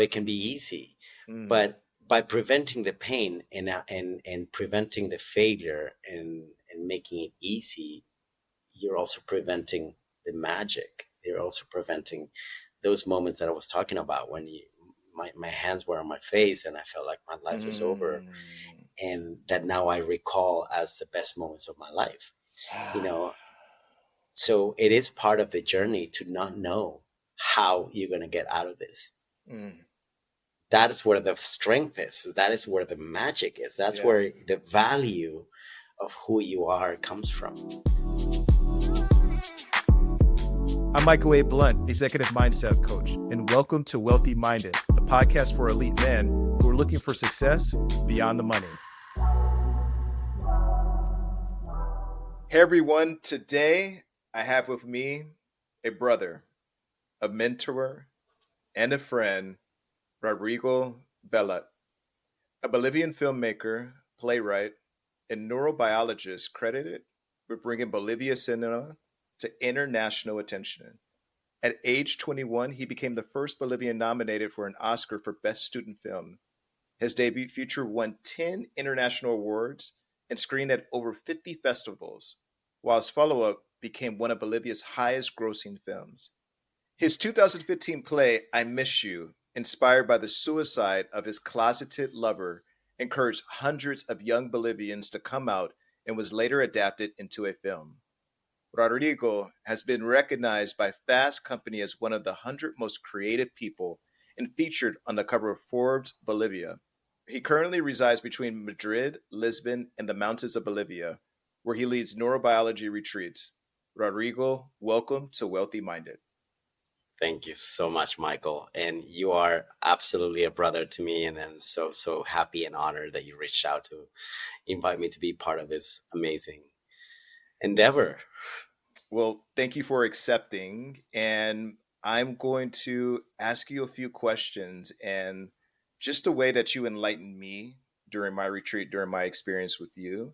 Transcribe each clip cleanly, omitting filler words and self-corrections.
it can be easy, Mm. but by preventing the pain and preventing the failure and making it easy, you're also preventing the magic. You're also preventing those moments that I was talking about when my hands were on my face and I felt like my life is over, Mm. and that now I recall as the best moments of my life. You know, so it is part of the journey to not know how you're going to get out of this. Mm. That is where the strength is. That is where the magic is. That's Yeah. where the value of who you are comes from. I'm Michael A. Blunt, Executive Mindset Coach, and welcome to Wealthy Minded, the podcast for elite men who are looking for success beyond the money. Hey everyone, today I have with me a brother, a mentor, and a friend, Rodrigo Bellott, a Bolivian filmmaker, playwright, and neurobiologist credited with bringing Bolivia cinema to international attention. At age 21, he became the first Bolivian nominated for an Oscar for Best Student Film. His debut feature won 10 international awards and screened at over 50 festivals, while his follow up became one of Bolivia's highest grossing films. His 2015 play, I Miss You, inspired by the suicide of his closeted lover, encouraged hundreds of young Bolivians to come out and was later adapted into a film. Rodrigo has been recognized by Fast Company as one of the 100 most creative people and featured on the cover of Forbes Bolivia. He currently resides between Madrid, Lisbon, and the mountains of Bolivia, where he leads neurobiology retreats. Rodrigo, welcome to Wealthy Minded. Thank you so much, Michael. And you are absolutely a brother to me. And I'm so happy and honored that you reached out to invite me to be part of this amazing endeavor. Well, thank you for accepting. And I'm going to ask you a few questions. And just the way that you enlightened me during my retreat, during my experience with you,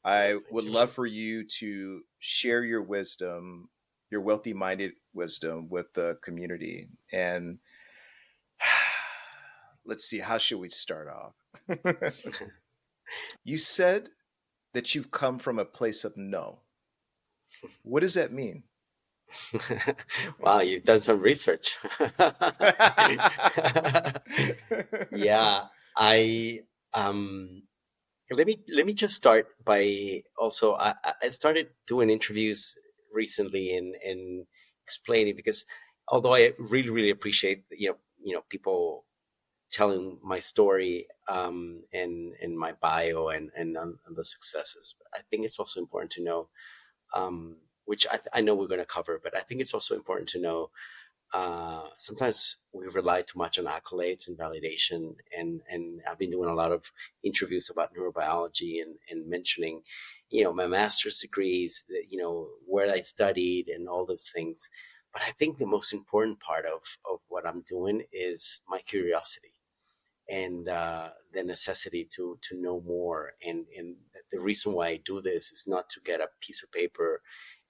Oh, I would thank you. love for you to share your wisdom, your wealthy minded wisdom with the community. And let's see, how should we start off? You said that you've come from a place of no. What does that mean? Wow, you've done some research. Yeah, I let me just start by also I started doing interviews recently and explaining, because although I really appreciate people telling my story and my bio and the successes, I think it's also important to know, which I know we're going to cover, but I think it's also important to know, sometimes we rely too much on accolades and validation. And I've been doing a lot of interviews about neurobiology and mentioning, my master's degrees, where I studied and all those things. But I think the most important part of what I'm doing is my curiosity and the necessity to know more. And the reason why I do this is not to get a piece of paper,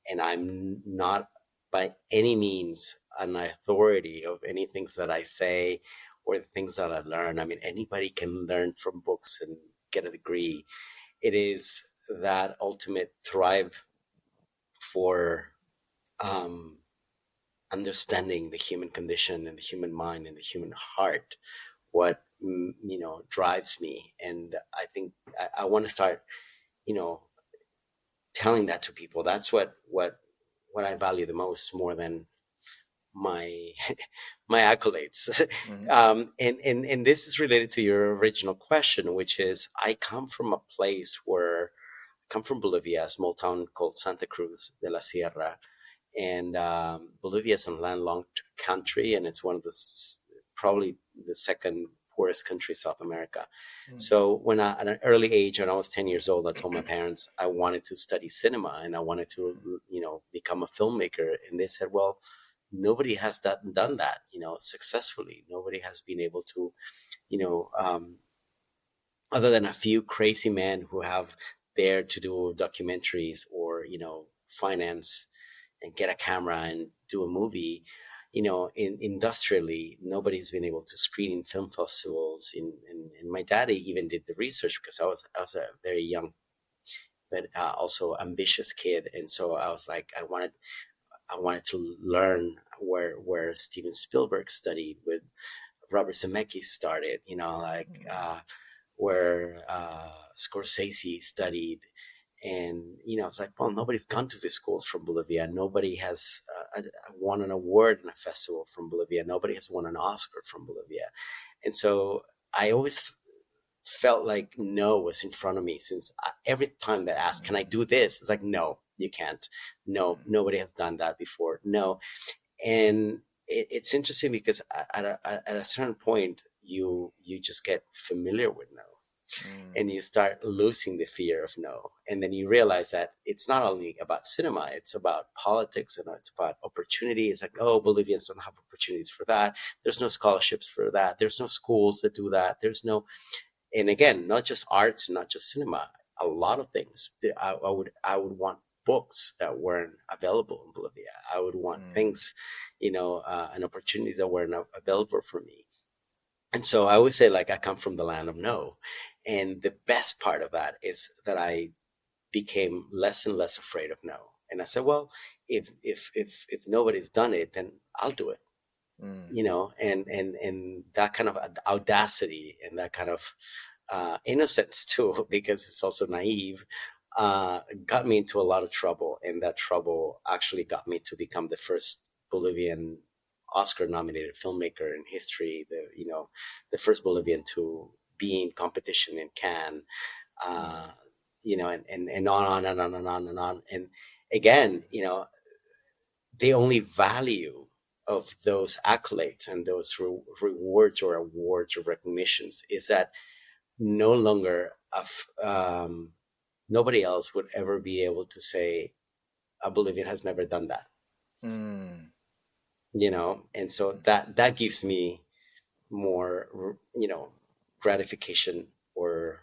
and I'm not by any means an authority of any things that I say or the things that I learn. I mean, anybody can learn from books and get a degree. It is that ultimate thrive for um, understanding the human condition and the human mind and the human heart, what drives me. And I think I want to start, you know, telling that to people. That's what I value the most, more than my my accolades. Mhm. And this is related to your original question, which is, I come from a place where I come from Bolivia, a small town called Santa Cruz de la Sierra. And Bolivia is a landlocked country, and it's one of probably the second poorest country in South America. Mm. So at an early age, when I was 10 years old, I told my parents I wanted to study cinema and I wanted to, become a filmmaker. And they said, well, nobody has done that, successfully. Nobody has been able to, you know, um, other than a few crazy men who have dared to do documentaries or, finance and get a camera and do a movie. industrially, nobody's been able to screen in film festivals. And my daddy even did the research because I was a very young but also ambitious kid, and so I was like, I wanted to learn where Steven Spielberg studied, with Robert Zemeckis started, like where Scorsese studied. And it's like, well, nobody's gone to these schools from Bolivia. Nobody has won an award in a festival from Bolivia. Nobody has won an Oscar from Bolivia. And so I always felt like no was in front of me, since every time they asked, can I do this? It's like, no, you can't. No, nobody has done that before. No. And it's interesting because at a certain point, you just get familiar with no, and you start losing the fear of no. And then you realize that it's not only about cinema, it's about politics, and it's about opportunity. It's like, oh, Bolivians don't have opportunities for that. There's no scholarships for that. There's no schools that do that. There's no, and again, not just arts, not just cinema, a lot of things. I would want books that weren't available in Bolivia. I would want things, and opportunities that weren't available for me. And so I always say, like, I come from the land of no. And the best part of that is that I became less and less afraid of no. And I said, well, if nobody's done it, then I'll do it. And that kind of audacity, and that kind of innocence too, because it's also naive, got me into a lot of trouble. And that trouble actually got me to become the first Bolivian Oscar nominated filmmaker in history, the first Bolivian to be in competition in Cannes, and on and on and on and on. And again, the only value of those accolades and those rewards or awards or recognitions is that no longer nobody else would ever be able to say a Bolivian has never done that. And so that gives me more gratification, or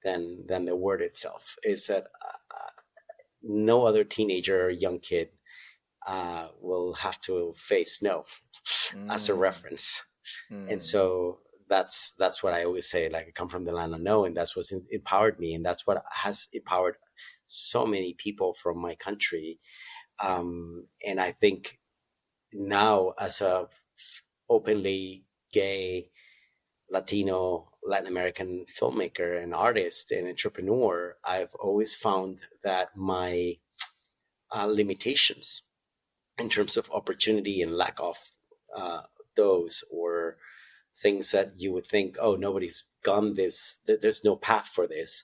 than the word itself, is that no other teenager or young kid will have to face no as a reference. And so that's what I always say, like, I come from the land of no, and that's what's empowered me, and that's what has empowered so many people from my country. And I think now, as a openly gay Latino, Latin American filmmaker and artist and entrepreneur, I've always found that my limitations in terms of opportunity and lack of those, or things that you would think, oh, nobody's gone this, there's no path for this,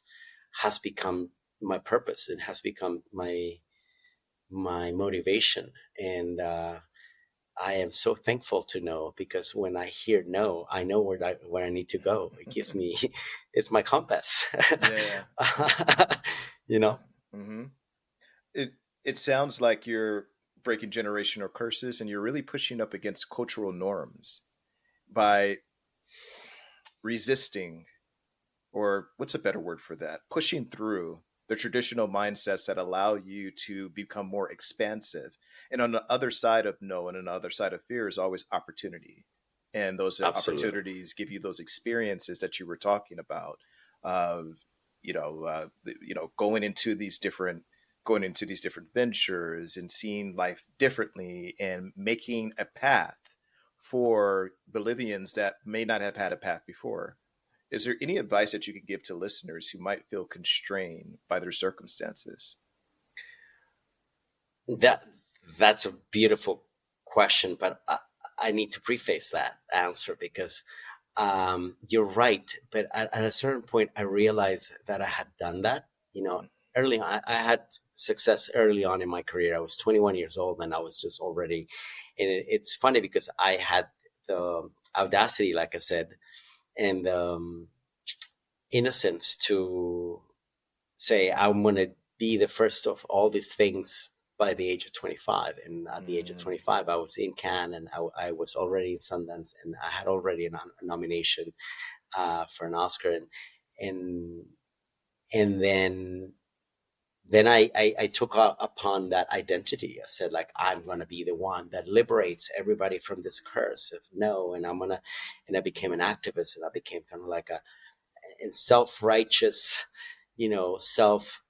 has become my purpose, and has become my motivation. And I am so thankful to know, because when I hear no, I know where I need to go. It gives me, it's my compass. Yeah. you know. Mm-hmm. It sounds like you're breaking generational curses, and you're really pushing up against cultural norms by resisting, or what's a better word for that? Pushing through the traditional mindsets that allow you to become more expansive. And on the other side of no, and on the other side of fear, is always opportunity. And those Absolutely. opportunities give you those experiences that you were talking about, of going into these different ventures, and seeing life differently, and making a path for Bolivians that may not have had a path before. Is there any advice that you could give to listeners who might feel constrained by their circumstances? That's a beautiful question, but I need to preface that answer, because you're right. But at a certain point, I realized that I had done that. Early on, I had success early on in my career. I was 21 years old, and I was just already. And it's funny because I had the audacity, like I said, and innocence to say I'm going to be the first of all these things by the age of 25. And at the age of 25, I was in Cannes, and I was already in Sundance, and I had already a nomination for an Oscar. And then then I took upon that identity. I said, like, I'm going to be the one that liberates everybody from this curse of no. And and I became an activist, and I became kind of like a self-righteous, self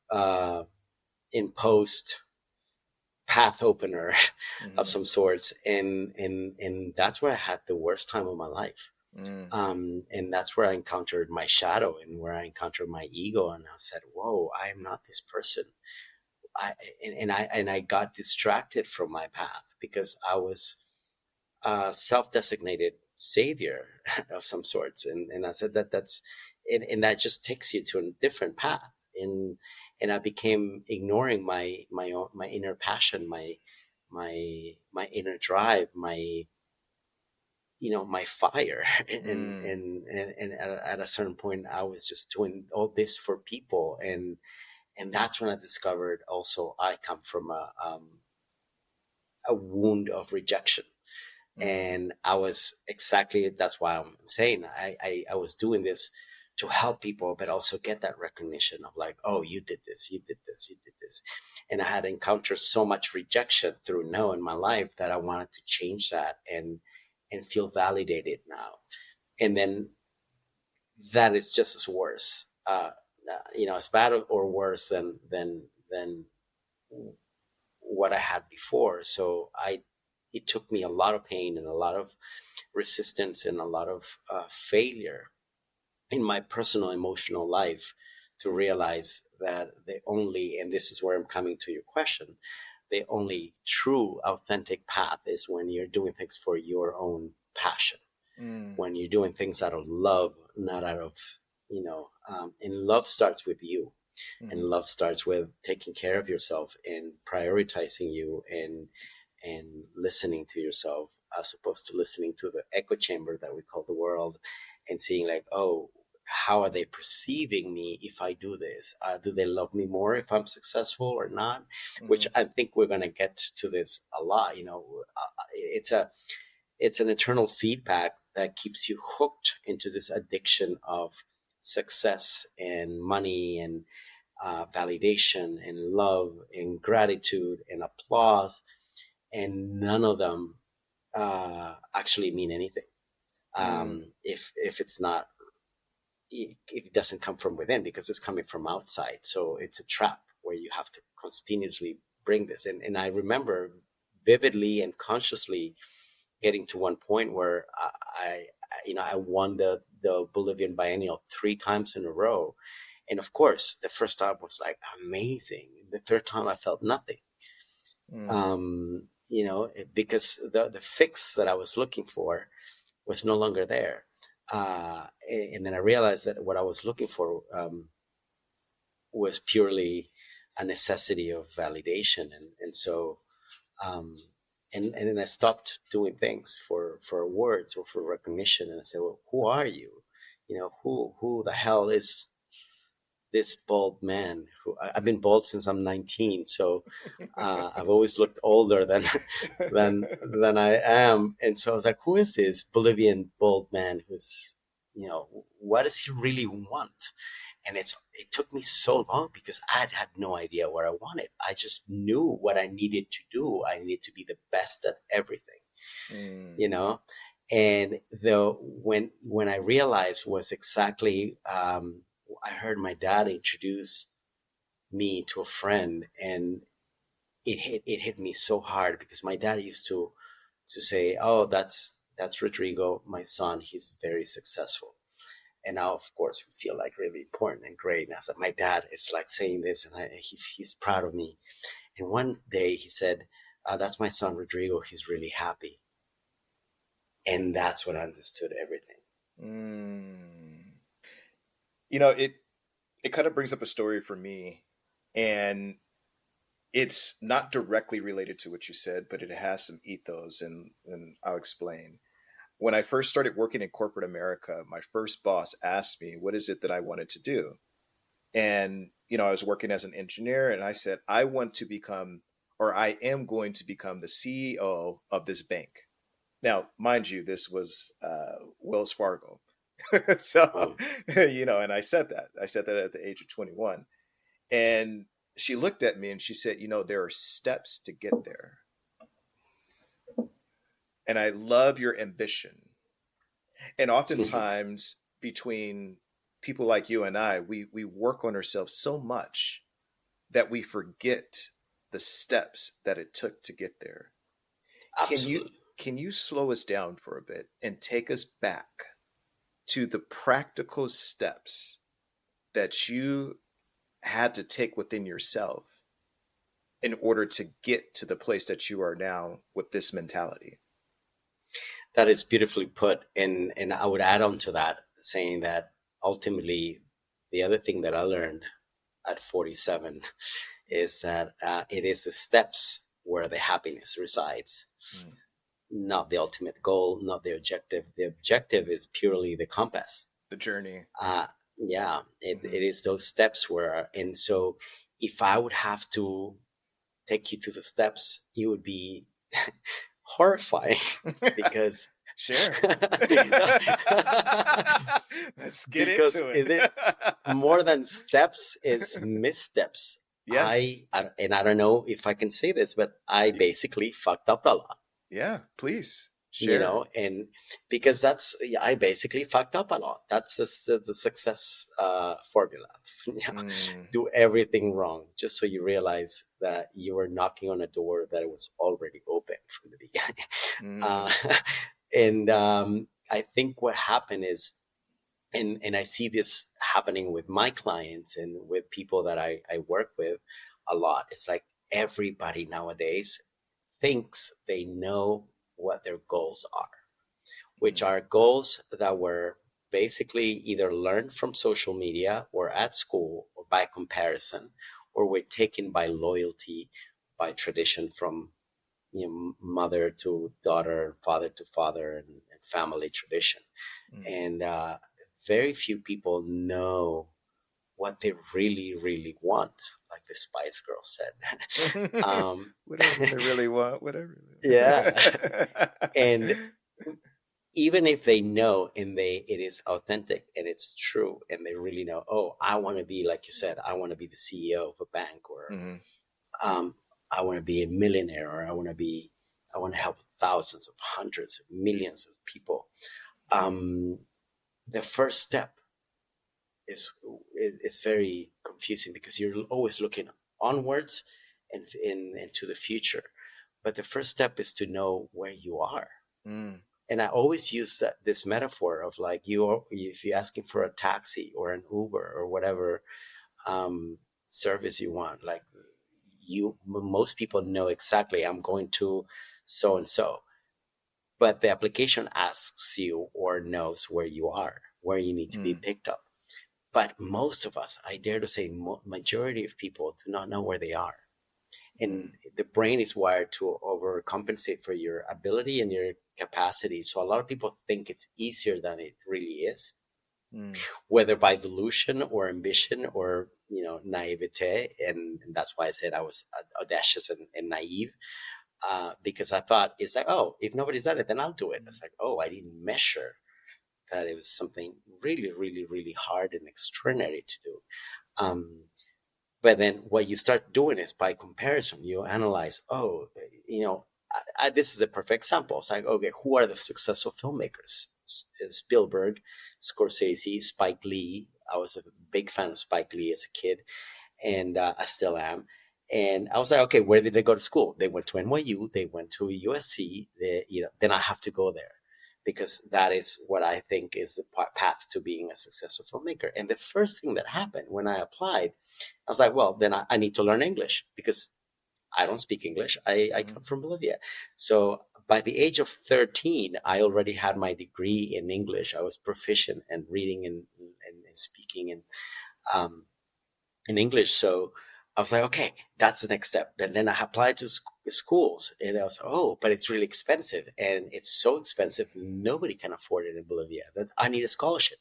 imposed path opener of Mm-hmm. some sorts. And that's where I had the worst time of my life. Mm. And that's where I encountered my shadow, and where I encountered my ego. And I said, whoa, I am not this person. I and I got distracted from my path because I was a self-designated savior of some sorts, and I said and that just takes you to a different path. And I became ignoring my inner passion, my inner drive, my fire. Mm. And at a certain point, I was just doing all this for people. And that's when I discovered also I come from a wound of rejection. Mm. And I was exactly, that's why I'm saying I was doing this to help people, but also get that recognition of like, oh, you did this, you did this, you did this. And I had encountered so much rejection through no in my life that I wanted to change that and feel validated now. And then that is just as worse, as bad or worse than what I had before. So it took me a lot of pain and a lot of resistance and a lot of failure in my personal emotional life to realize that and this is where I'm coming to your question, the only true authentic path is when you're doing things for your own passion, Mm. when you're doing things out of love, not out of, and love starts with you. And Mm. love starts with taking care of yourself and prioritizing you and listening to yourself, as opposed to listening to the echo chamber that we call the world, and seeing like, oh, how are they perceiving me if I do this? Do they love me more if I'm successful or not? Which Mm. I think we're going to get to this a lot. It's an eternal feedback that keeps you hooked into this addiction of success and money and validation and love and gratitude and applause, and none of them actually mean anything Mm. if it's not, if it doesn't come from within, because it's coming from outside. So it's a trap where you have to continuously bring this. And I remember vividly and consciously getting to one point where I won the Bolivian biennial 3 times in a row. And of course, the first time was like amazing. The third time, I felt nothing. Mm. Because the fix that I was looking for was no longer there. And then I realized that what I was looking for was purely a necessity of validation. And so, um, and then I stopped doing things for awards or for recognition. And I said, well, who are you? Who the hell is this bald man? I've been bald since I'm 19. So I've always looked older than than I am. And so I was like, who is this Bolivian bald man who's, what does he really want? And it took me so long because I had no idea what I wanted. I just knew what I needed to do. I needed to be the best at everything, Mm. you know. And when I realized was exactly, I heard my dad introduce me to a friend, and it hit me so hard because my dad used to say, "Oh, that's Rodrigo, my son. He's very successful." And now, of course, we feel like really important and great. And I was like, my dad is like saying this, and he's proud of me. And one day he said, "That's my son Rodrigo. He's really happy." And that's when I understood everything. Mm. It kind of brings up a story for me, and it's not directly related to what you said, but it has some ethos, and I'll explain. When I first started working in corporate America, my first boss asked me, what is it that I wanted to do? And, I was working as an engineer, and I said, I want to become, or I am going to become the CEO of this bank. Now, mind you, this was Wells Fargo. So, Mm. and I said that at the age of 21. And she looked at me and she said, you know, there are steps to get there. And I love your ambition. And oftentimes, between people like you and I, we work on ourselves so much that we forget the steps that it took to get there. Can you Absolutely. can you slow us down for a bit and take us back to the practical steps that you had to take within yourself in order to get to the place that you are now with this mentality? That is beautifully put. And I would add on to that, saying that ultimately, the other thing that I learned at 47 is that it is the steps where the happiness resides, Mm. not the ultimate goal, not the objective. The objective is purely the compass. The journey. Uh, yeah, Hmm. it is those steps where, and so if I would have to take you to the steps, it would be horrifying because Sure. Let's get because into it. it more than steps is missteps. Yes. And I don't know if I can say this, but I basically fucked up a lot, Yeah, please share. and because I basically fucked up a lot. That's the success formula. Yeah. Mm, Do everything wrong just so you realize that you were knocking on a door that was already open from the beginning. uh, mm, and I think what happened is, and I see this happening with my clients and with people that I work with a lot. It's like everybody nowadays thinks they know what their goals are, which mm, are goals that were basically either learned from social media or at school or by comparison, or were taken by loyalty, by tradition from mother to daughter, father to father, and family tradition. mm. And very few people know what they really, really want, like the Spice Girl said. Whatever they really want, whatever. Yeah. And even if they know and it is authentic and it's true and they really know, oh, I want to be, like you said, I want to be the CEO of a bank, or Mhm. um, I want to be a millionaire, or I want to help thousands of hundreds of millions of people. Um, the first step is is very confusing because you're always looking onwards and into the future. But the first step is to know where you are. Mm, And I always use this metaphor of like if you're asking for a taxi or an Uber or whatever service you want, like most people know exactly I'm going to so and so, but the application asks you or knows where you are, where you need to be mm, picked up. But most of us, I dare to say, majority of people do not know where they are. And mm, the brain is wired to overcompensate for your ability and your capacity. So a lot of people think it's easier than it really is, mm, whether by delusion or ambition or naivete. And that's why I said I was audacious and naive, because I thought it's like, oh, if nobody's done it, then I'll do it. It's like, oh, I didn't measure that it was something really, really, really hard and extraordinary to do. Um, but then what you start doing is by comparison, you analyze, oh, this is a perfect example. It's like, okay, who are the successful filmmakers? Spielberg, Scorsese, Spike Lee. I was a big fan of Spike Lee as a kid, and I still am. And I was like, okay, where did they go to school? They went to NYU, they went to USC. Then I have to go there because that is what I think is the path to being a successful filmmaker. And the first thing that happened when I applied, I was like, well, then I need to learn English because I don't speak English. I mm, come from Bolivia. So by the age of 13, I already had my degree in English. I was proficient in reading and speaking um, in English. So I was like, okay, that's the next step. Then I applied to schools, and I was like, oh, but it's really expensive, and it's so expensive nobody can afford it in Bolivia. That I need a scholarship,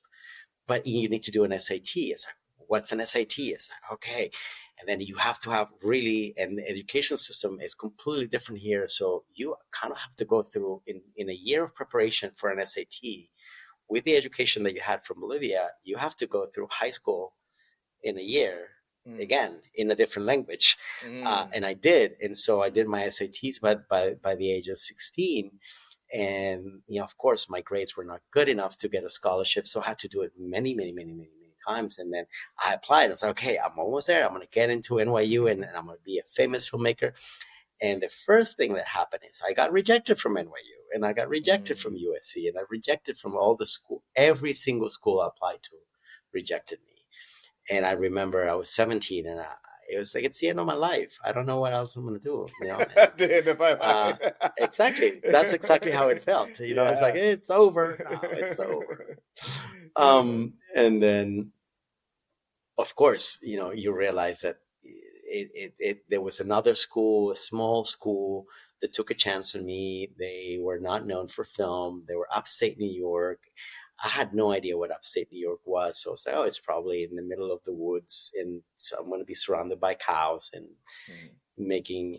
but you need to do an SAT. It's like, what's an SAT? It's like, okay, and then you have to have really, and the education system is completely different here. So you kind of have to go through in a year of preparation for an SAT with the education that you had from Bolivia. You have to go through high school in a year, Mm. again in a different language. Mm. And I did. And so I did my SATs by the age of 16. And, of course, my grades were not good enough to get a scholarship. So I had to do it many, many, many, many, many times. And then I applied. I was like, okay, I'm almost there. I'm going to get into NYU, and I'm going to be a famous filmmaker. And the first thing that happened is I got rejected from NYU, and I got rejected from Mm. USC, and I rejected from all the school. Every single school I applied to rejected me. And I remember I was 17, and it was like, it's the end of my life. I don't know what else I'm going to do, And The end of my uh, exactly, that's exactly how it life. felt. It's like, Yeah. it's over now. It's over. And then, of course, you realize that there was another school, a small school, that took a chance on me. They were not known for film. They were upstate New York. I had no idea what upstate New York was. So I was like, oh, it's probably in the middle of the woods. And so I'm going to be surrounded by cows and Mm. making,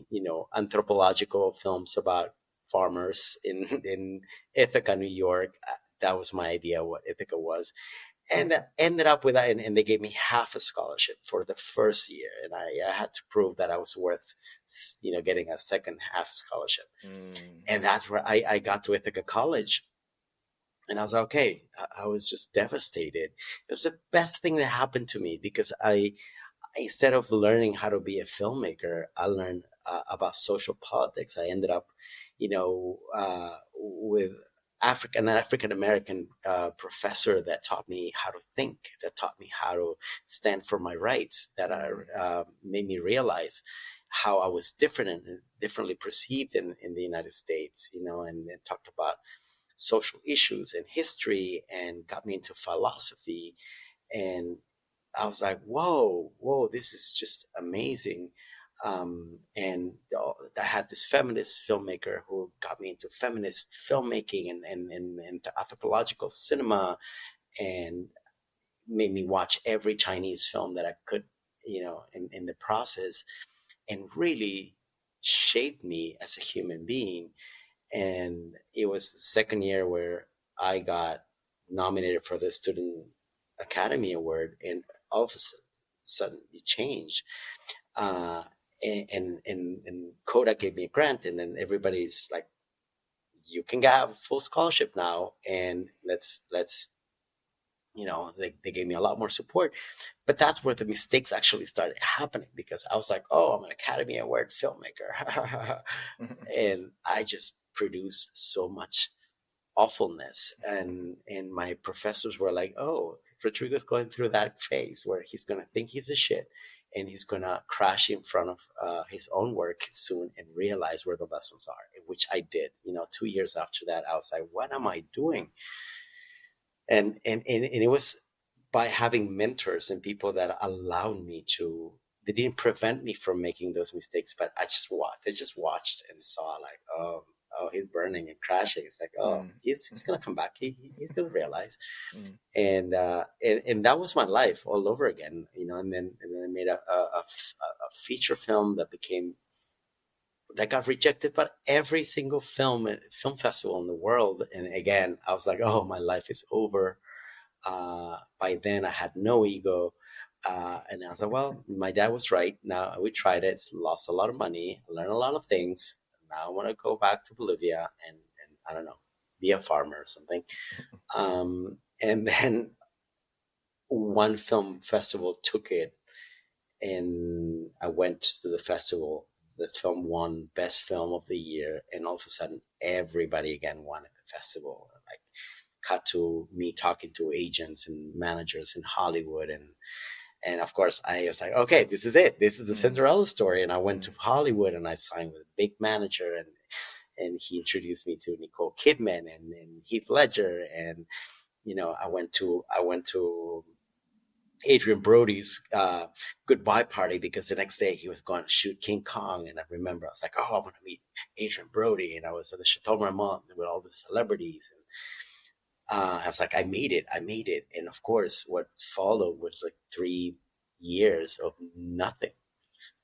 anthropological films about farmers in Ithaca, New York. That was my idea what Ithaca was. And that ended up with that. And they gave me half a scholarship for the first year. And I had to prove that I was worth, getting a second half scholarship. Mm. And that's where I got to Ithaca College. And I was like, okay, I was just devastated. It was the best thing that happened to me because instead of learning how to be a filmmaker, I learned about social politics. I ended up, with African American professor that taught me how to think, that taught me how to stand for my rights, that Mm. made me realize how I was different and differently perceived in the United States, and talked about social issues and history, and got me into philosophy. And I was like, whoa, this is just amazing. And I had this feminist filmmaker who got me into feminist filmmaking and anthropological cinema, and made me watch every Chinese film that I could, in the process, and really shaped me as a human being. And it was the second year where I got nominated for the Student Academy Award, and all of a sudden it changed. Uh, and Kodak gave me a grant, and then everybody's like, "You can have a full scholarship now, and let's." They gave me a lot more support, but that's where the mistakes actually started happening, because I was like, "Oh, I'm an Academy Award filmmaker," and I just produced so much awfulness. And my professors were like, oh, Rodrigo's going through that phase where he's going to think he's a shit, and he's going to crash in front of his own work soon and realize where the lessons are, which I did. 2 years after that, I was like, what am I doing? And it was by having mentors and people that allowed me to, they didn't prevent me from making those mistakes, but I just watched and saw, like, oh, he's burning and crashing. It's like, oh, Mm. he's gonna come back. He's gonna realize. Mm. And that was my life all over again. And then I made a feature film that got rejected by every single film festival in the world. And again, I was like, oh, my life is over. By then, I had no ego. And I was like, well, my dad was right. Now we tried it, lost a lot of money, learned a lot of things. Now I want to go back to Bolivia and I don't know, be a farmer or something. And then one film festival took it, and I went to the festival. The film won Best Film of the Year, and all of a sudden, everybody again won at the festival. Like, cut to me talking to agents and managers in Hollywood, and of course, I was like, okay, this is it. This is the Mm. Cinderella story. And I went to Mm. Hollywood, and I signed with a big manager, and he introduced me to Nicole Kidman and Heath Ledger, and I went to Adrian Brody's goodbye party, because the next day he was going to shoot King Kong. And I remember I was like, oh, I want to meet Adrian Brody. And I was at the Chateau Marmont with all the celebrities. And I was like, I made it. And of course, what followed was like 3 years of nothing.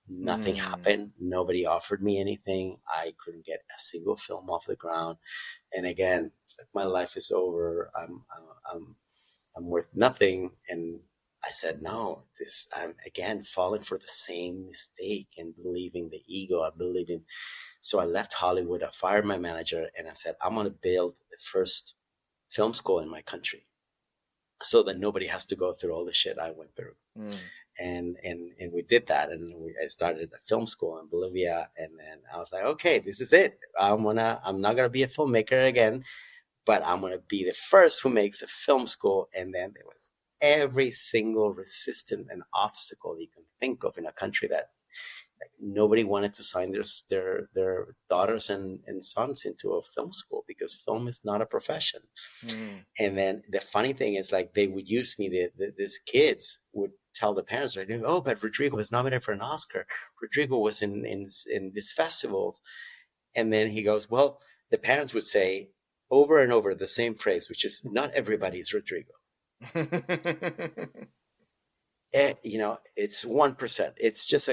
Nothing Mm. happened. Nobody offered me anything. I couldn't get a single film off the ground. And again, it's like, my life is over. I'm worth nothing. And I I said, no, this, I'm again falling for the same mistake and believing the ego. I believe in. So I left Hollywood. I fired my manager and I said, I'm going to build the first film school in my country so that nobody has to go through all the shit I went through. Mm. And we did that, and I started a film school in Bolivia, and then I was like, okay, this is it. I'm not gonna be a filmmaker again, but I'm gonna be the first who makes a film school. And then there was every single resistance and obstacle you can think of in a country that nobody wanted to sign their daughters and sons into a film school because film is not a profession. Mm. And then the funny thing is, like, they would use me. These kids would tell the parents, like, "Oh, but Rodrigo was nominated for an Oscar. Rodrigo was in these festivals." And then he goes, "Well," the parents would say over and over the same phrase, which is, "Not everybody is Rodrigo. It's 1%. It's just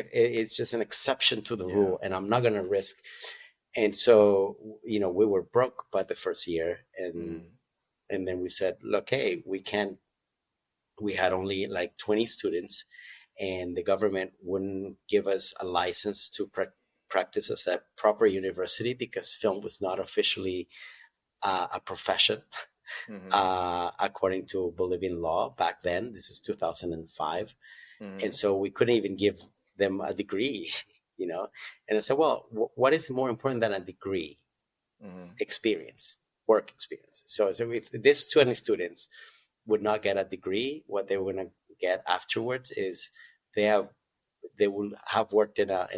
an exception to the Yeah. rule, and I'm not going to risk." And so, we were broke by the first year, and Mm. and then we said, "Look, hey, we can't." We had only like 20 students, and the government wouldn't give us a license to practice as a proper university because film was not officially a profession, Mm-hmm. according to Bolivian law back then. This is 2005. And Mm-hmm. so we couldn't even give them a degree, you know? And I said, well, what is more important than a degree? Mm-hmm. Experience, work experience. So if these 20 students would not get a degree, what they would get afterwards is they have they will have worked in a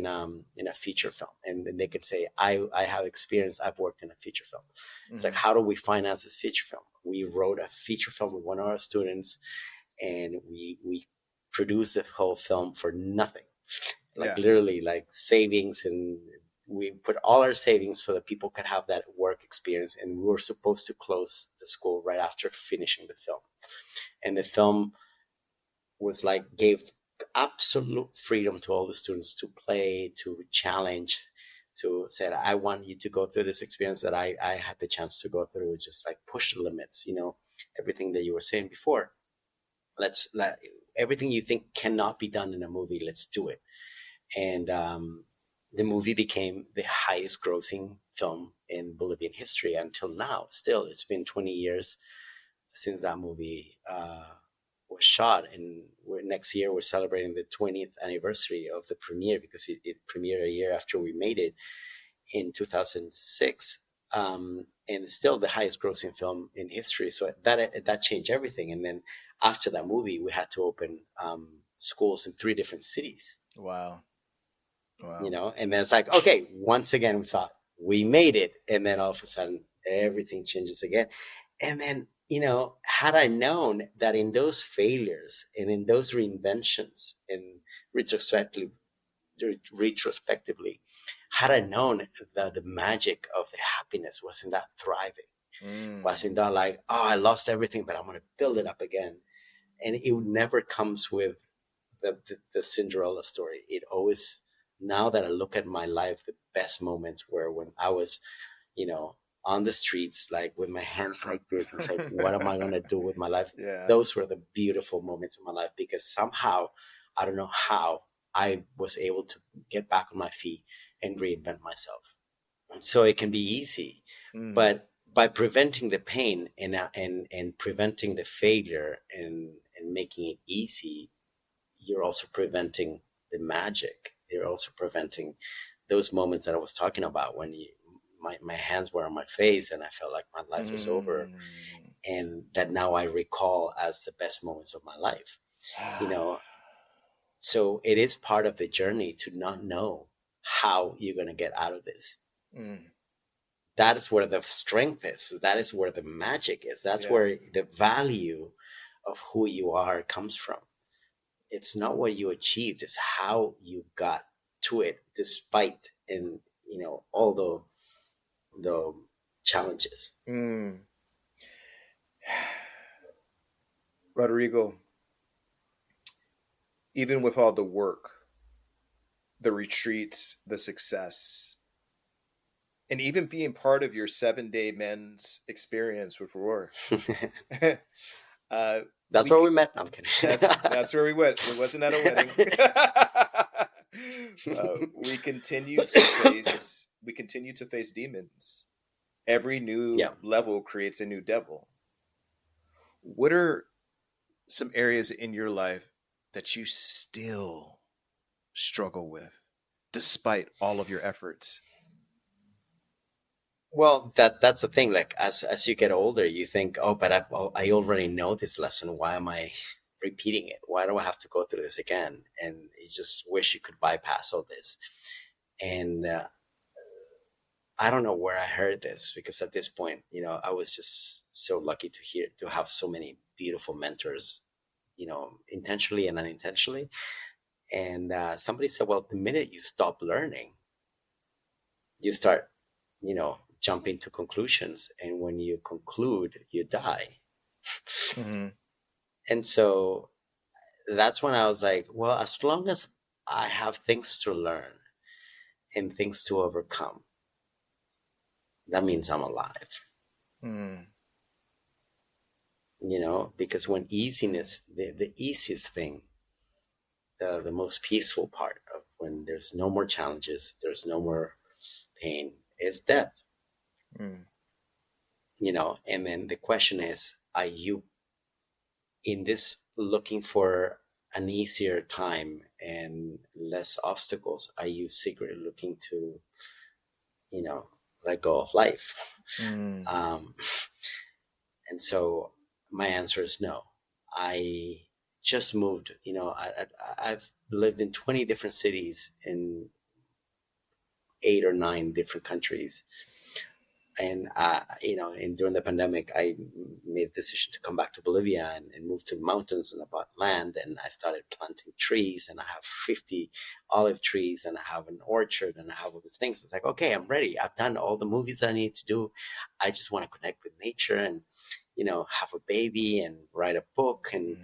feature film, and then they could say, I have experience, I've worked in a feature film. It's like, Mm-hmm. how do we finance this feature film? We wrote a feature film with one of our students, and we produced the whole film for nothing, like Yeah. literally like savings. And we put all our savings so that people could have that work experience, and we were supposed to close the school right after finishing the film. And the film was like, gave absolute freedom to all the students to play, to challenge, to say, I want you to go through this experience that I had the chance to go through. Just like push the limits, everything that you were saying before. Let's let everything you think cannot be done in a movie, let's do it. And the movie became the highest grossing film in Bolivian history until now. Still, it's been 20 years since that movie was shot, and next year we're celebrating the 20th anniversary of the premiere, because it premiered a year after we made it in 2006. And it's still the highest grossing film in history. So that changed everything. And then after that movie, we had to open schools in 3 different cities. Wow. Wow. And then it's like, okay, once again, we thought we made it. And then all of a sudden, everything changes again. And then, had I known that in those failures and in those reinventions and retrospectively, had I known that the magic of the happiness was in that thriving, Mm. was in that, like, oh, I lost everything, but I'm going to build it up again. And it never comes with the Cinderella story. It always, now that I look at my life, the best moments were when I was, on the streets, like with my hands like this, and say, what am I going to do with my life? Yeah. Those were the beautiful moments of my life, because somehow, I don't know how, I was able to get back on my feet and reinvent myself. So it can be easy, Mm. but by preventing the pain and preventing the failure and making it easy, you're also preventing the magic. You're also preventing those moments that I was talking about when my hands were on my face and I felt like my life was over, Mm. and that now I recall as the best moments of my life. You know, so it is part of the journey to not know how you're going to get out of this. Mm. That is where the strength is. That is where the magic is. That's Yeah. where the value of who you are comes from. It's not what you achieved, it's how you got to it despite, and all the challenges. Mm. Rodrigo, even with all the work, the retreats, the success, and even being part of your 7-day men's experience with Roar, Uh, That's we where we met. I'm kidding. that's where we went. It wasn't at a wedding. We continue to face demons. Every Yeah. new level creates a new devil. What are some areas in your life that you still struggle with despite all of your efforts? Well, that's the thing. Like as you get older, you think, oh, but I already know this lesson. Why am I repeating it? Why do I have to go through this again? And you just wish you could bypass all this. And I don't know where I heard this, because at this point, I was just so lucky to have so many beautiful mentors, intentionally and unintentionally. And somebody said, well, the minute you stop learning, you start, jumping to conclusions. And when you conclude, you die. Mm-hmm. And so that's when I was like, well, as long as I have things to learn and things to overcome, that means I'm alive. Mm. Because when easiness, the easiest thing, the most peaceful part of when there's no more challenges, there's no more pain, is death. Mm. And then the question is, are you in this looking for an easier time and less obstacles? Are you secretly looking to, you know, let go of life? Mm. Um, and so my answer is no. I just moved, I've lived in 20 different cities in 8 or 9 different countries. And and during the pandemic, I made a decision to come back to Bolivia and move to the mountains, and I bought land, and I started planting trees, and I have 50 olive trees, and I have an orchard, and I have all these things. It's like, okay, I'm ready. I've done all the movies that I need to do. I just want to connect with nature and have a baby and write a book. And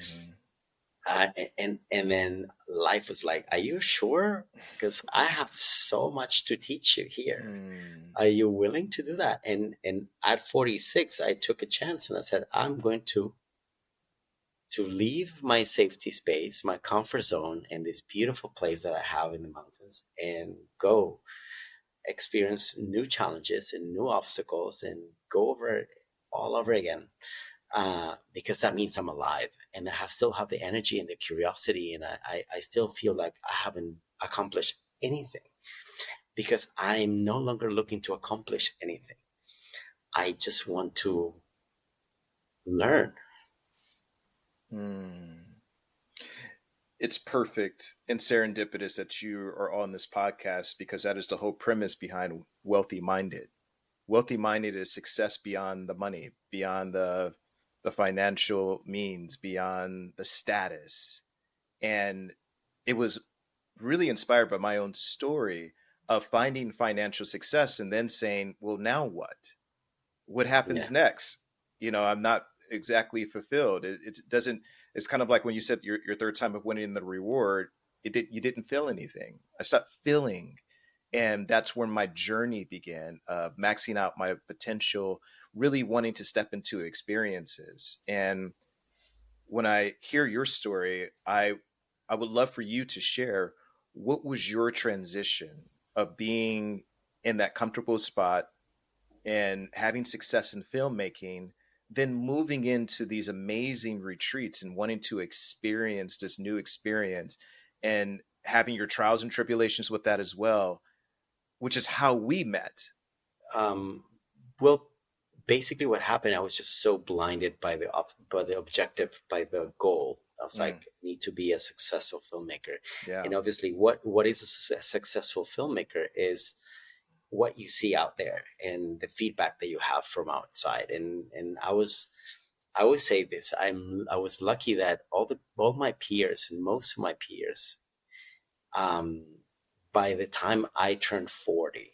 Mm. and then life was like, are you sure? Because I have so much to teach you here. Mm. Are you willing to do that? And at 46, I took a chance, and I said, I'm going to leave my safety space, my comfort zone, and this beautiful place that I have in the mountains, and go experience new challenges and new obstacles, and go over it all over again. Because that means I'm alive, and still have the energy and the curiosity, and I still feel like I haven't accomplished anything, because I'm no longer looking to accomplish anything. I just want to learn. Mm. It's perfect and serendipitous that you are on this podcast because that is the whole premise behind Wealthy Minded. Wealthy Minded is success beyond the money, beyond the financial means, beyond the status. And it was really inspired by my own story of finding financial success and then saying, well, now what? What happens Yeah. next? I'm not exactly fulfilled. It doesn't. It's kind of like when you said your third time of winning the reward. You didn't feel anything. I stopped feeling, and that's where my journey began of maxing out my potential, really wanting to step into experiences. And when I hear your story, I would love for you to share what was your transition of being in that comfortable spot and having success in filmmaking, then moving into these amazing retreats and wanting to experience this new experience and having your trials and tribulations with that as well, which is how we met. Um, well, basically, what happened, I was just so blinded by by the objective, by the goal. I was Mm, like, need to be a successful filmmaker. yeah. And obviously, what is a successful filmmaker is what you see out there and the feedback that you have from outside. And I always say this, I was lucky that all my peers, and most of my peers, um, by the time I turned 40,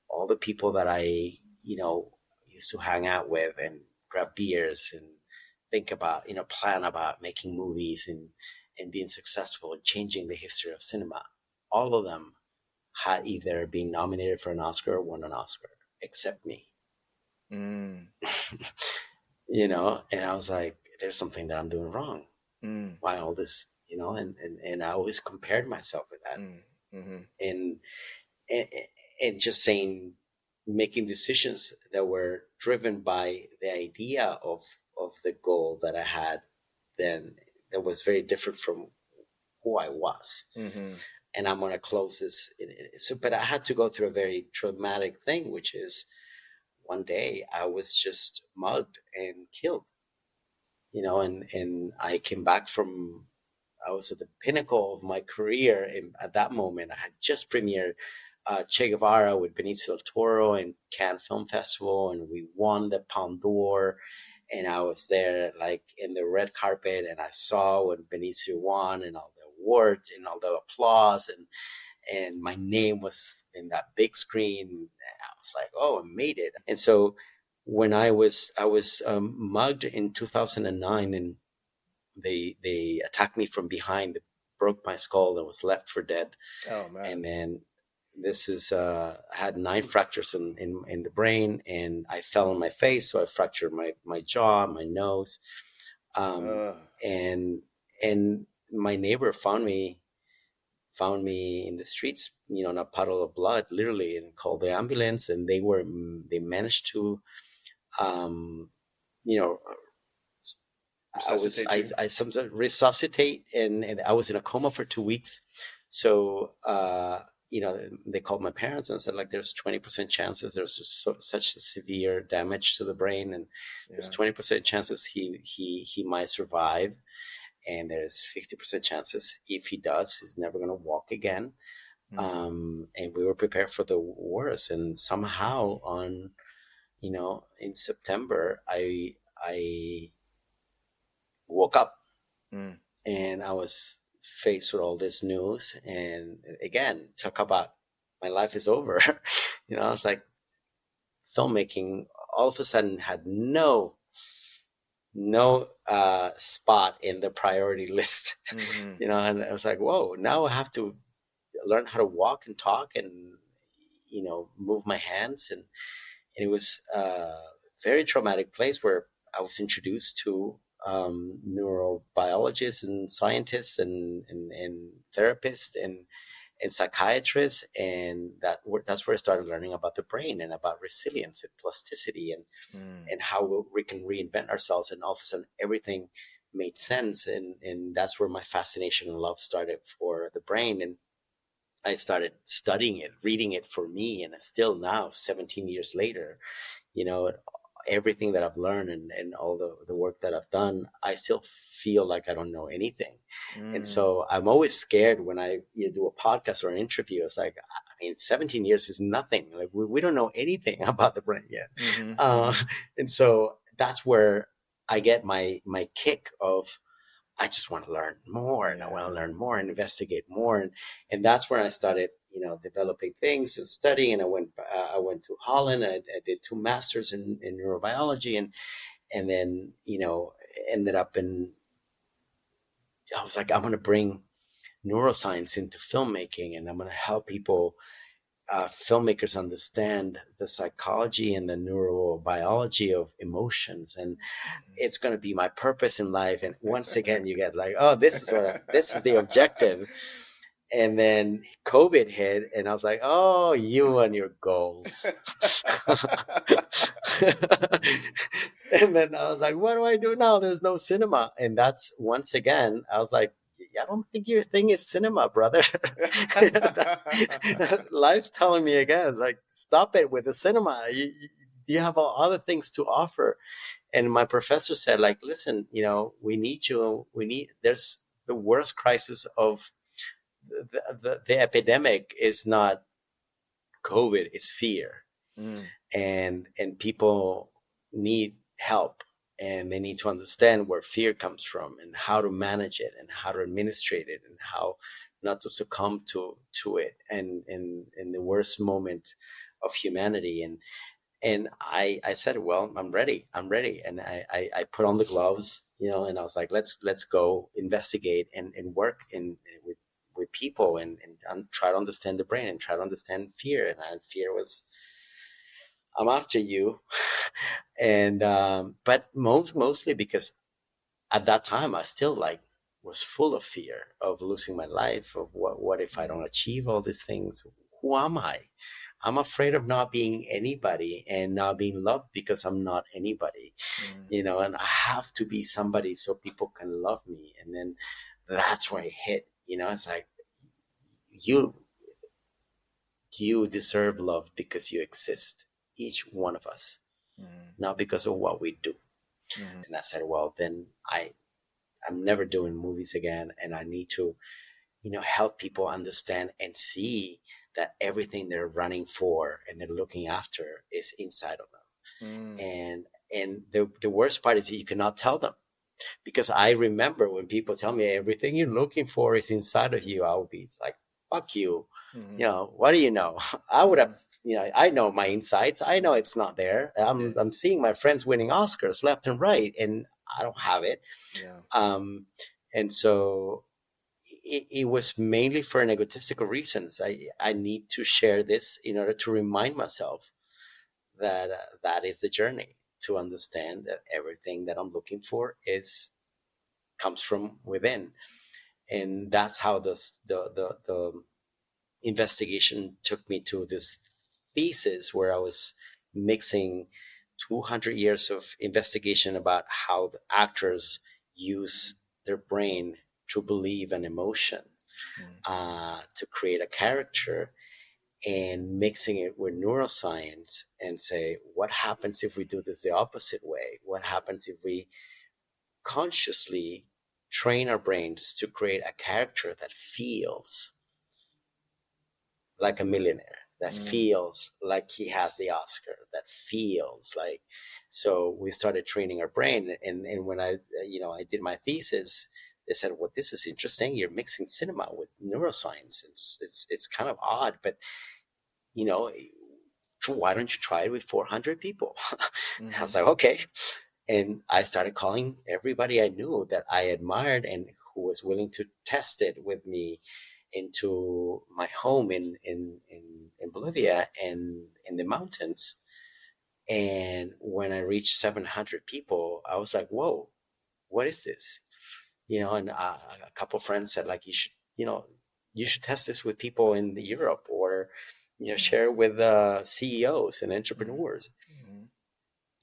all the people that I, used to hang out with and grab beers and think about, plan about making movies and being successful and changing the history of cinema, all of them had either been nominated for an Oscar or won an Oscar, except me. Mm, And I was like, there's something that I'm doing wrong. Mm, Why all this, and I always compared myself with that. mm, mm-hmm. And, and, and just saying, making decisions that were driven by the idea of the goal that I had then, that was very different from who I was. Mm-hmm. And I'm going to close this. So, but I had to go through a very traumatic thing, which is one day I was just mugged and killed, and I came back from, I was at the pinnacle of my career. And at that moment, I had just premiered Che Guevara with Benicio del Toro in Cannes Film Festival, and we won the Palme d'Or. And I was there, like in the red carpet, and I saw when Benicio won, and all the awards and all the applause, and my name was in that big screen. And I was like, oh, I made it. And so when I was mugged in 2009, and they attacked me from behind, they broke my skull, and was left for dead. Oh man. And then this is I had 9 fractures in the brain, and I fell on my face, so I fractured my jaw, my nose. um, Uh, and and my neighbor found me in the streets, in a puddle of blood, literally, and called the ambulance. And they managed to, um, you know, resuscitate you. I sometimes resuscitate, and I was in a coma for 2 weeks. So, they called my parents and said, like, there's 20% chances, there's such a severe damage to the brain, and there's Yeah. 20% chances he might survive, and there's 50% chances if he does, he's never going to walk again. Mm. And we were prepared for the worst. And somehow in September, I woke up, Mm. and I was faced with all this news. And again, talk about my life is over. It's like filmmaking all of a sudden had no spot in the priority list. Mm-hmm. And I was like, whoa, now I have to learn how to walk and talk and move my hands. And it was a very traumatic place where I was introduced to neurobiologists and scientists and therapists and psychiatrists. And that's where I started learning about the brain and about resilience and plasticity, Mm. and how we can reinvent ourselves. And all of a sudden everything made sense. And that's where my fascination and love started for the brain. And I started studying it, reading it for me. And still now, 17 years later, you know, everything that I've learned, and all the work that I've done, I still feel like I don't know anything. And Mm. so I'm always scared when I do a podcast or an interview. It's like, I mean, 17 years is nothing. Like we don't know anything about the brain yet. Mm-hmm. Uh, Mm-hmm. and so that's where I get my kick of, I just want to learn more, and I want to Yeah. learn more and investigate more. And that's when I started, developing things and studying. And I went to Holland. I did 2 masters in neurobiology, and then, ended up I was like, I'm going to bring neuroscience into filmmaking, and I'm going to help people, filmmakers, understand the psychology and the neurobiology of emotions. And it's going to be my purpose in life. And once again, you get like, oh, this is the objective. And then COVID hit, and I was like, oh, you and your goals. And then I was like, what do I do now? There's no cinema. And that's, once again, I was like, I don't think your thing is cinema, brother. Life's telling me again, it's like, stop it with the cinema. You have all other things to offer. And my professor said, like, listen, we need you. There's the worst crisis of the epidemic is not COVID, it's fear. Mm. And people need help, and they need to understand where fear comes from, and how to manage it, and how to administrate it, and how not to succumb to it, and in the worst moment of humanity. And I said, well, I'm ready. And I put on the gloves, and I was like, let's go investigate and work with people, and try to understand the brain, and try to understand fear. And fear was, I'm after you. And but mostly because at that time I still like was full of fear of losing my life, of what if I don't Mm, achieve all these things. Who am I? I'm afraid of not being anybody and not being loved because I'm not anybody, mm, and I have to be somebody so people can love me. And then that's where it hit, it's like you you deserve love because you exist, each one of us, mm, not because of what we do. mm, And I said, well, then I'm never doing movies again, and I need to, help people understand and see that everything they're running for and they're looking after is inside of them. mm. And the worst part is that you cannot tell them, because I remember when people tell me everything you're looking for is inside of you, I'll be like, fuck you. Mhm, What do you know? I would have, mhm. I know my insights. I know it's not there. I'm, Yeah, I'm seeing my friends winning Oscars left and right, and I don't have it. yeah. Um, and so it was mainly for an egotistical reasons. I need to share this in order to remind myself that that is the journey, to understand that everything that I'm looking for is comes from within. And that's how the investigation took me to this thesis, where I was mixing 200 years of investigation about how the actors use their brain to believe an emotion, Mm, to create a character, and mixing it with neuroscience and say, what happens if we do this the opposite way? What happens if we consciously train our brains to create a character that feels like a millionaire, that mm, feels like he has the Oscar, that feels like. So we started training our brain, and when I did my thesis, they said, "Well, this is interesting. You're mixing cinema with neuroscience. It's kind of odd, but you know." Why don't you try it with 400 people? I was mhm, like, okay. And I started calling everybody I knew that I admired and who was willing to test it with me into my home in Bolivia and in the mountains. And when I reached 700 people, I was like, whoa, what is this? And a couple of friends said, like, you should test this with people in Europe, or, mm, share with CEOs and mhm, entrepreneurs. mhm,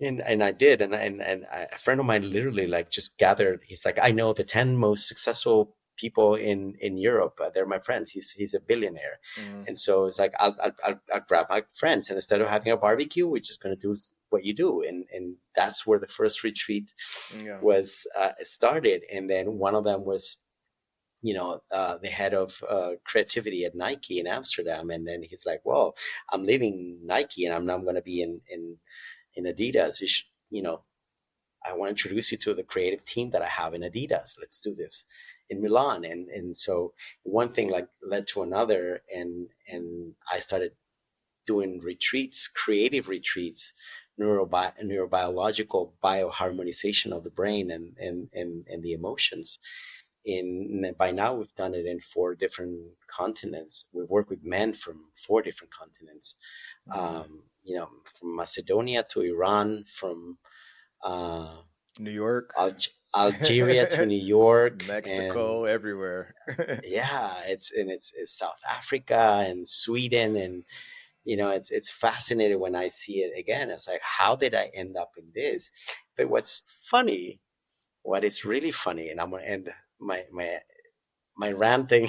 And I did, a friend of mine literally like just gathered. He's like, I know the 10 most successful people in Europe. They're my friends. He's a billionaire, mhm. and so it's like I'll grab my friends, and instead of having a barbecue, we're just gonna do what you do, and that's where the first retreat Yeah. was started. And then one of them was the head of creativity at Nike in Amsterdam, and then he's like, well, I'm leaving Nike and I'm now going to be in Adidas. You should, I want to introduce you to the creative team that I have in Adidas. Let's do this in Milan. And so one thing like led to another, and I started doing retreats, creative retreats, neurobiological bioharmonization of the brain and the emotions. In By now we've done it in 4 different continents. We've worked with men from 4 different continents, Mm. from Macedonia to Iran, from uh, New York, Algeria to New York, and Mexico, everywhere. yeah, it's South Africa and Sweden, and it's fascinating when I see it again. It's like, how did I end up in this? But what is really funny, and I'm gonna end my ranting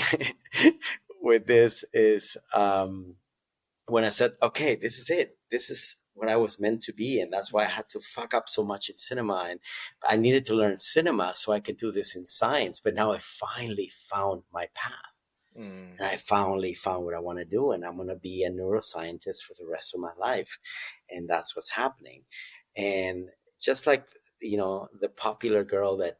with this is, when I said, okay, this is it. This is what I was meant to be. And that's why I had to fuck up so much in cinema. And I needed to learn cinema so I could do this in science. But now I finally found my path. Mm, And I finally found what I want to do. And I'm going to be a neuroscientist for the rest of my life. And that's what's happening. And just like, the popular girl that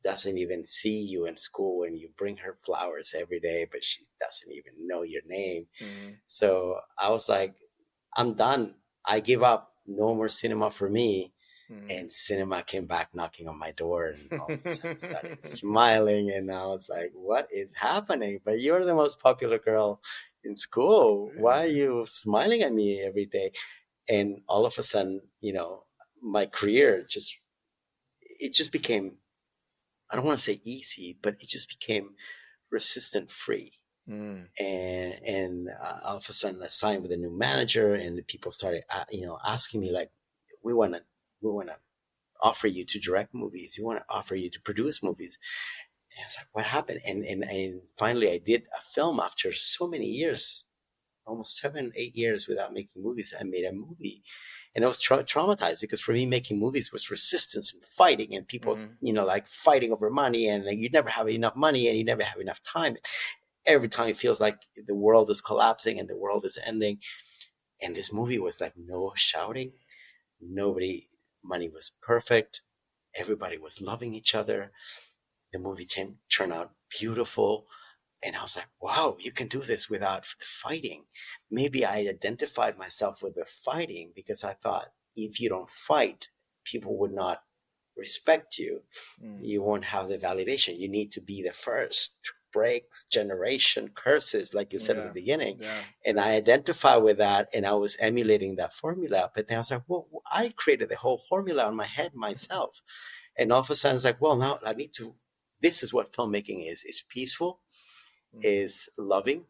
doesn't even see you in school and you bring her flowers every day, but she doesn't even know your name. mm, So I was like, I'm done. I give up. No more cinema for me. mm. And cinema came back knocking on my door, and all of a sudden started smiling. And I was like, what is happening? But you're the most popular girl in school. Why are you smiling at me every day? And all of a sudden, my career it just became I don't want to say easy, but it just became resistant free. Mm. And all of a sudden I signed with a new manager, and the people started asking me like, we want to offer you to direct movies, we want to offer you to produce movies. And it's like, what happened? And finally I did a film after so many years, almost 7 8 years without making movies. I made a movie, and I was traumatized, because for me making movies was resistance and fighting, and people Mm. like fighting over money, and like, you never have enough money and you never have enough time. Every time it feels like the world is collapsing and the world is ending. And this movie was like no shouting, nobody, money was perfect, everybody was loving each other. The movie turned out beautiful. And I was like, wow, you can do this without fighting. Maybe I identified myself with the fighting because I thought, if you don't fight, people would not respect you. Mm. You won't have the validation. You need to be the first to break generation curses, like you said at the Yeah. beginning. Yeah. And I identify with that, and I was emulating that formula. But then I was like, well, I created the whole formula in my head myself. And all of a sudden, it's like, well, now I need to. This is what filmmaking is. It's peaceful, Mm. is loving,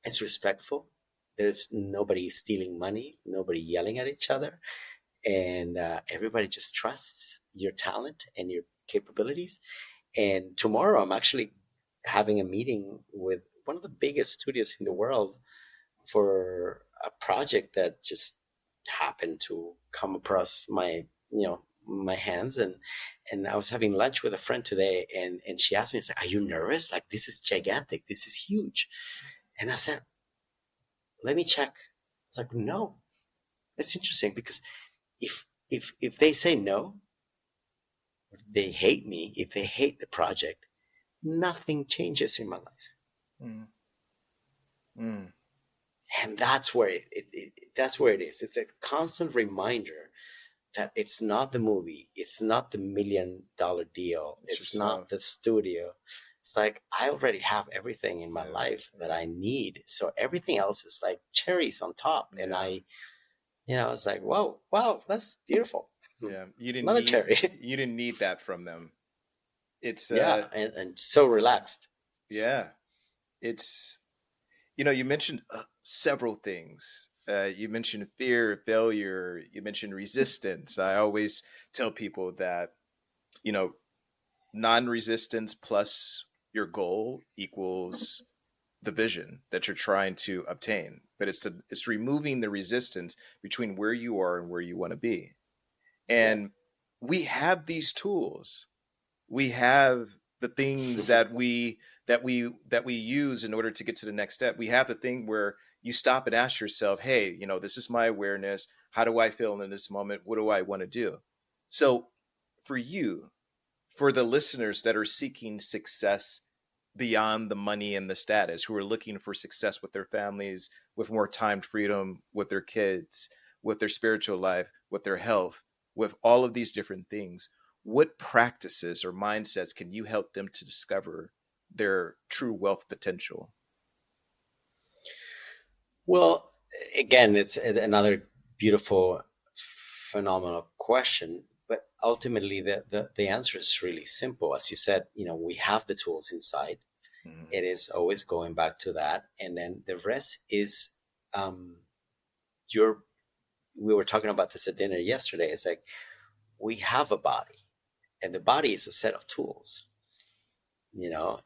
it's respectful. There's nobody stealing money, nobody yelling at each other, and everybody just trusts your talent and your capabilities. And tomorrow, I'm actually having a meeting with one of the biggest studios in the world for a project that just happened to come across my hands. And I was having lunch with a friend today, and she asked me, it's like, are you nervous? Like, this is gigantic, this is huge. And I said, let me check. It's like, no. It's interesting, because if they say no, if they hate me, if they hate the project, nothing changes in my life. Mm. Mm. And that's where that's where it is. It's a constant reminder that it's not the movie, it's not the $1 million deal, It's it's not yourself. the studio. It's like, I already have everything in my Yeah. life that Yeah. I need, so everything else is like cherries on top. And Yeah. it's like, whoa, wow, that's beautiful. Yeah. You didn't Another need cherry. you didn't need that from them. It's Yeah, and so relaxed. yeah. It's you mentioned several things. You mentioned fear, failure, you mentioned resistance. I always tell people that, you know, non-resistance plus your goal equals the vision that you're trying to obtain. But it's removing the resistance between where you are and where you want to be. Yeah. And we have these tools. We have the things that we use in order to get to the next step. We have the thing where you stop and ask yourself, hey, this is my awareness. How do I feel in this moment? What do I want to do? So for you, for the listeners that are seeking success beyond the money and the status, who are looking for success with their families, with more time freedom, with their kids, with their spiritual life, with their health, with all of these different things, what practices or mindsets can you help them to discover their true wealth potential? Well, again, it's another beautiful, phenomenal question. But ultimately, the answer is really simple. As you said, we have the tools inside. Mm-hmm. It is always going back to that. And then the rest is, um, your, we were talking about this at dinner yesterday. It's like, we have a body, and the body is a set of tools.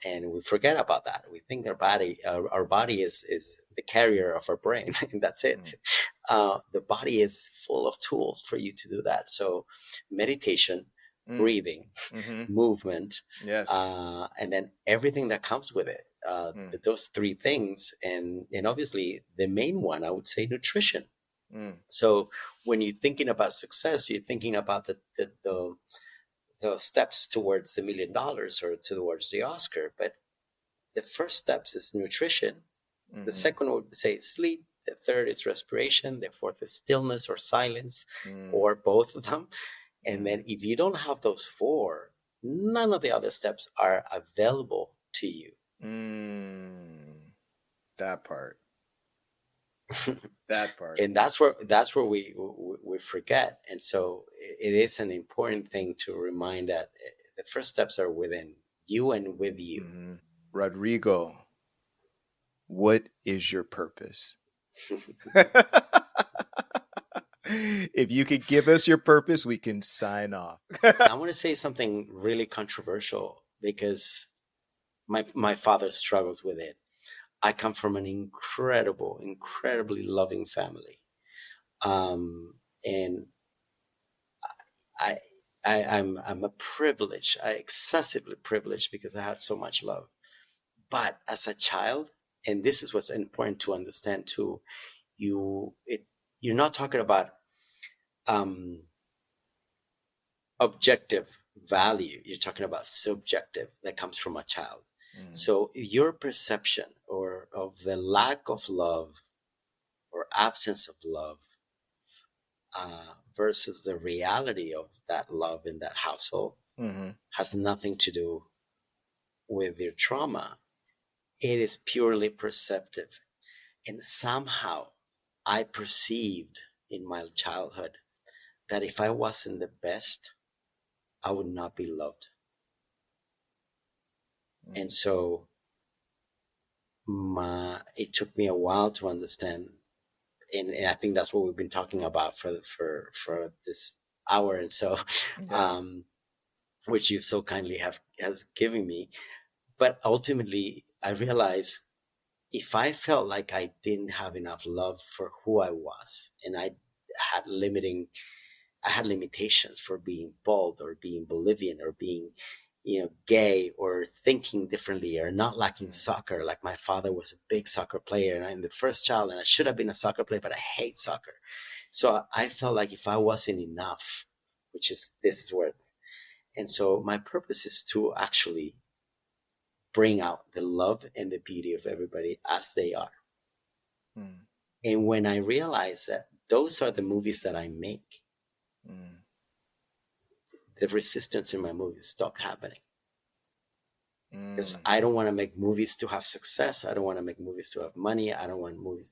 And we forget about that. We think our body is the carrier of our brain, and that's it. The body is full of tools for you to do that. So meditation, Mm-hmm. breathing, Mm-hmm. movement, Yes. and then everything that comes with it. Mm. Those three things, and obviously the main one, I would say, nutrition. Mm. So when you're thinking about success, you're thinking about the steps towards $1 million or towards the Oscar. But the first steps is nutrition. The Mm-hmm. second would say sleep. The third is respiration. The fourth is stillness or silence, Mm. or both of them. And Mm. then if you don't have those four, none of the other steps are available to you. Mm. That part. That part. And that's where we forget. And so it is an important thing to remind that the first steps are within you and with you. Mhm. Rodrigo, what is your purpose? If you could give us your purpose, we can sign off. I want to say something really controversial because my father struggles with it. I come from an incredibly loving family. And I, I'm a privileged, excessively privileged because I had so much love. But as a child, and this is what's important to understand too, you're not talking about um, objective value. You're talking about subjective that comes from a child. Mm, So your perception or of the lack of love or absence of love versus the reality of that love in that household mhm, has nothing to do with your trauma. It is purely perceptive. And somehow I perceived in my childhood that if I wasn't the best, I would not be loved. And mm, so it took me a while to understand. And I think that's what we've been talking about for this hour and so, yeah. um, which you so kindly have has given me. But ultimately, I realized if I felt like I didn't have enough love for who I was, and had limiting, I had limitations for being bald or being Bolivian or being, gay or thinking differently or not liking Mm, soccer. Like my father was a big soccer player and I'm the first child and I should have been a soccer player, but I hate soccer. So I felt like if I wasn't enough, which is this is where, and so my purpose is to actually bring out the love and the beauty of everybody as they are. mm, And when I realized that those are the movies that I make, mm, the resistance in my movies stopped happening. Because mm, I don't want to make movies to have success. I don't want to make movies to have money. I don't want movies.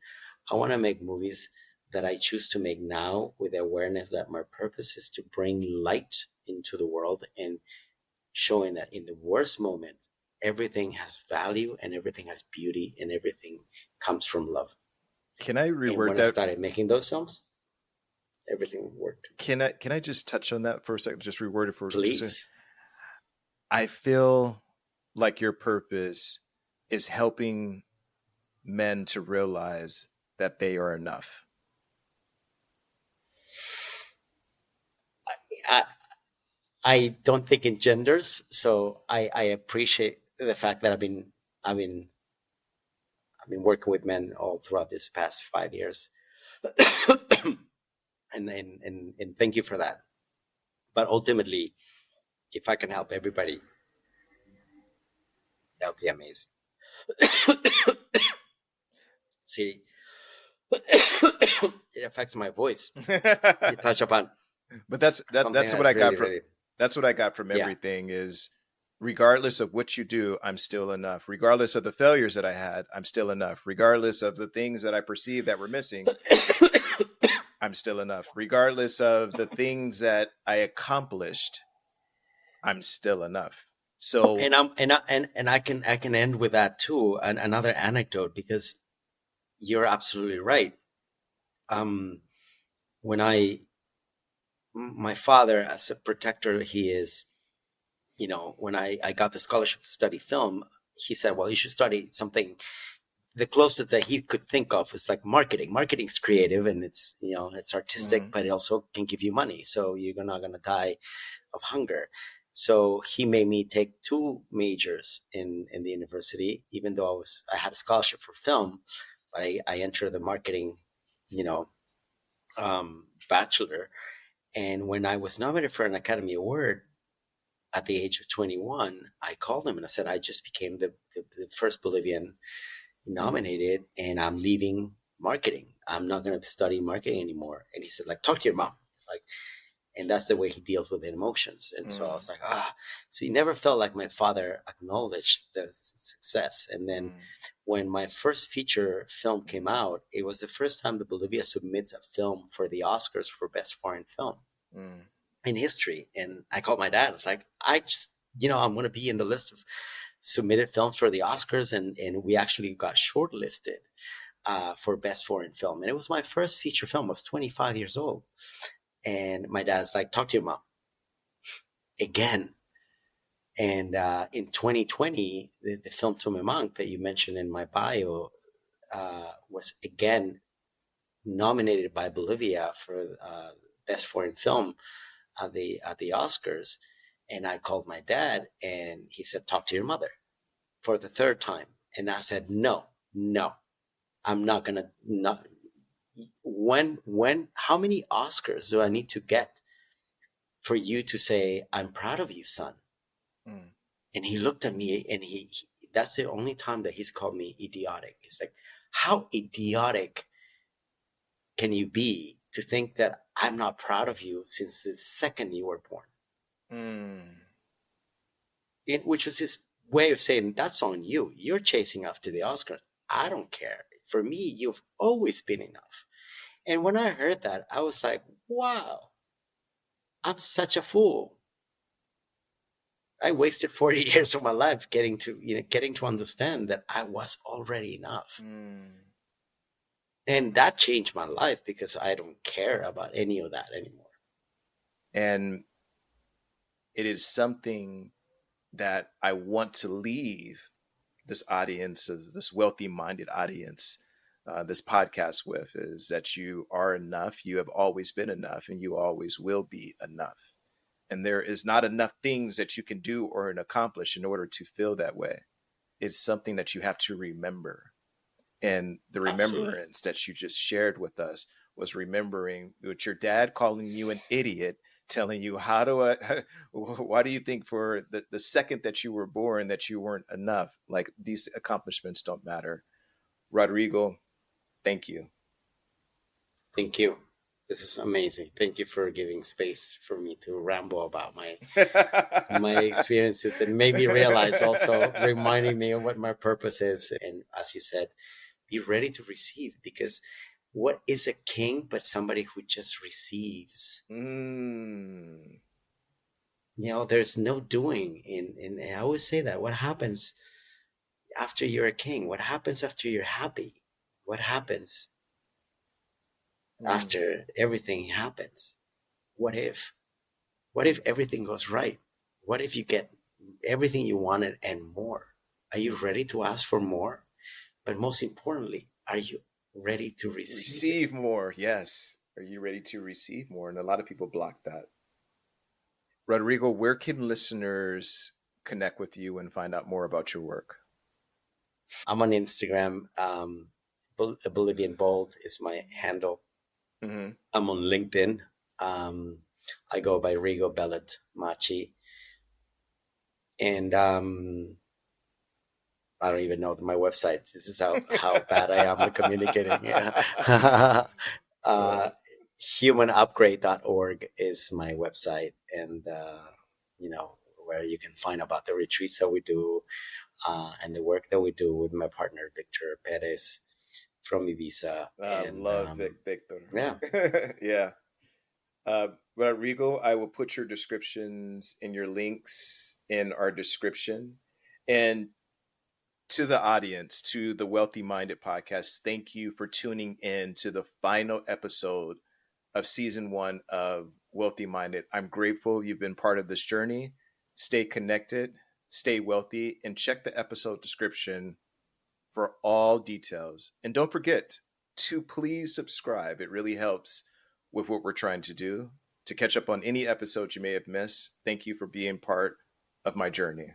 I want to make movies that I choose to make now with the awareness that my purpose is to bring light into the world and showing that in the worst moments, everything has value and everything has beauty and everything comes from love. Can I And reword when I that? started making those films, everything worked. Can I just touch on that for a second? Just reword it for just a. Please. I feel like your purpose is helping men to realize that they are enough. I, I don't think in genders, so I appreciate the fact that I've been I've been working with men all throughout this past 5 years, and thank you for that. But ultimately, if I can help everybody, that would be amazing. See, it affects my voice. You touch upon But something that's what I that's got really, from really, yeah. everything is regardless of what you do, I'm still enough. Regardless of the failures that I had, I'm still enough. Regardless of the things that I perceived that were missing, I'm still enough. Regardless of the things that I accomplished, I'm still enough. So, And I can end with that too. Another anecdote because you're absolutely right. Um, when my father, as a protector he is, when I got the scholarship to study film, he said, well, you should study something. The closest that he could think of is like marketing. Marketing's creative and it's artistic, mhm, but it also can give you money. So you're not going to die of hunger. So he made me take two majors in the university, even though I had a scholarship for film. I entered the marketing, you know, bachelor. And when I was nominated for an Academy Award at the age of 21, I called him and I said, I just became the first Bolivian nominated and I'm leaving marketing. I'm not going to study marketing anymore. And he said, like, talk to your mom. Like, and that's the way he deals with emotions. And so I mm, was like, so he never felt like my father acknowledged the success. And then mm, when my first feature film came out, it was the first time that Bolivia submits a film for the Oscars for best foreign film mm, in history. And I called my dad. I was like, I just I'm going to be in the list of submitted films for the Oscars, and we actually got shortlisted for Best Foreign Film. And it was my first feature film. I was 25 years old. And my dad's like, talk to your mom again. And in 2020, the film To Me Monk that you mentioned in my bio was again nominated by Bolivia for Best Foreign Film at the Oscars. And I called my dad, and he said, talk to your mother, for the third time. And I said, no, I'm not gonna not. How many Oscars do I need to get for you to say I'm proud of you, son? Mm. And he looked at me, and he that's the only time that he's called me idiotic. He's like, how idiotic can you be to think that I'm not proud of you since the second you were born? Mm. Which was his way of saying, that's on you. You're chasing after the Oscar. I don't care. For me, you've always been enough. And when I heard that, I was like, wow, I'm such a fool. I wasted 40 years of my life getting to understand that I was already enough. Mm. And that changed my life, because I don't care about any of that anymore. And it is something that I want to leave this audience, this wealthy minded audience, this podcast with, is that you are enough. You have always been enough, and you always will be enough. And there is not enough things that you can do or accomplish in order to feel that way. It's something that you have to remember. And the Absolutely. remembrance that you just shared with us was remembering with your dad calling you an idiot, telling you, why do you think for the second that you were born that you weren't enough? Like, these accomplishments don't matter. Rodrigo, thank you. Thank you. This is amazing. Thank you for giving space for me to ramble about my experiences, and made me realize, also reminding me of what my purpose is. And as you said, be ready to receive, because what is a king but somebody who just receives? Mm. There's no doing in I always say that. What happens after you're a king? What happens after you're happy? What happens Mm. after everything happens? What if? What if everything goes right? What if you get everything you wanted and more? Are you ready to ask for more? But most importantly, are you ready to receive it? Receive more. Yes. Are you ready to receive more? And a lot of people block that. Rodrigo, where can listeners connect with you and find out more about your work? I'm on Instagram. Bolivian Bold is my handle. Mm-hmm. I'm on LinkedIn. Um, I go by Rodrigo Bellott Machi. And I don't even know my website. This is how bad I am at communicating. Yeah. uh, humanupgrade.org is my website, and where you can find about the retreats that we do, and the work that we do with my partner Victor Perez from Ibiza. I And love Victor. yeah, Yeah. Rodrigo, I will put your descriptions and your links in our description. And to the audience, to the Wealthy Minded podcast, thank you for tuning in to the final episode of season 1 of Wealthy Minded. I'm grateful you've been part of this journey. Stay connected, stay wealthy, and check the episode description for all details. And don't forget to please subscribe. It really helps with what we're trying to do. To catch up on any episodes you may have missed, thank you for being part of my journey.